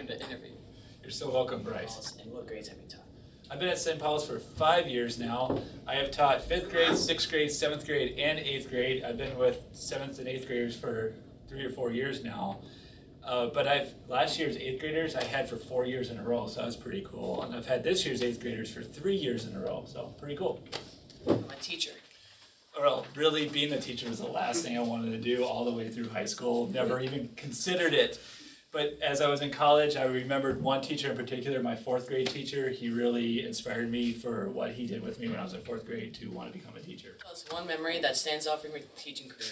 time to interview. You're so welcome, Bryce. And what grades have you taught? I've been at St. Paul's for 5 years now. I have taught 5th grade, 6th grade, 7th grade, and 8th grade. I've been with 7th and 8th graders for 3 or 4 years now. But last year's 8th graders I had for 4 years in a row, so that was pretty cool. And I've had this year's 8th graders for 3 years in a row, so pretty cool. I'm a teacher. Well, really being a teacher was the last thing I wanted to do all the way through high school. Never even considered it. But as I was in college, I remembered one teacher in particular, my 4th grade teacher. He really inspired me for what he did with me when I was in 4th grade to want to become a teacher. Tell us one memory that stands out from your teaching career.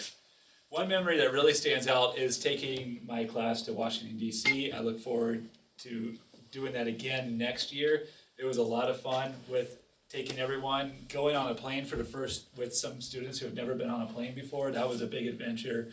One memory that really stands out is taking my class to Washington, D.C. I look forward to doing that again next year. It was a lot of fun with taking everyone, going on a plane for the first with some students who have never been on a plane before. That was a big adventure.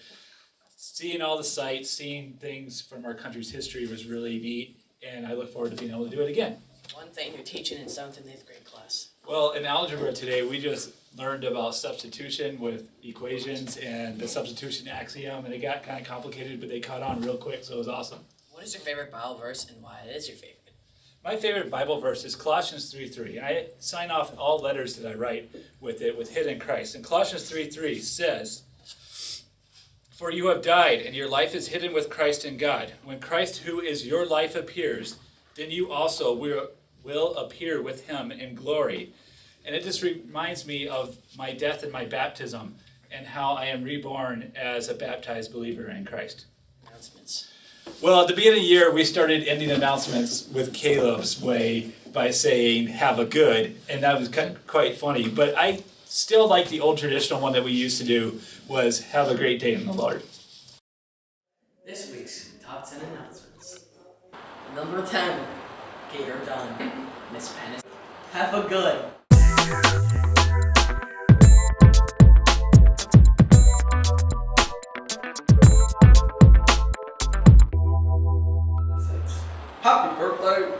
Seeing all the sights, seeing things from our country's history was really neat, and I look forward to being able to do it again. One thing you're teaching in 7th and 8th grade class. Well, in algebra today, we just learned about substitution with equations and the substitution axiom, and it got kind of complicated, but they caught on real quick, so it was awesome. What is your favorite Bible verse and why it is your favorite? My favorite Bible verse is Colossians 3:3, and I sign off all letters that I write with it with hidden Christ. And Colossians 3:3 says, "For you have died, and your life is hidden with Christ in God. When Christ, who is your life, appears, then you also will appear with him in glory." And it just reminds me of my death and my baptism and how I am reborn as a baptized believer in Christ. Announcements. Well, at the beginning of the year, we started ending announcements with Caleb's way by saying, "Have a good," and that was quite funny. But I still like the old traditional one that we used to do was, "Have a great day in the Lord." This week's top 10 announcements. Number 10, Gator done. Miss Pennis. Have a good. Happy birthday!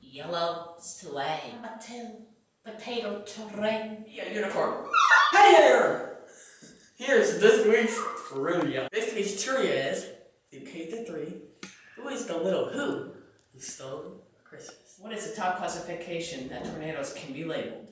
Yellow sleigh. Potato terrain. Yeah, unicorn. Hey there! Here's this week's trivia. This week's trivia is, in K-3, who is the little who stole Christmas? What is the top classification that tornadoes can be labeled?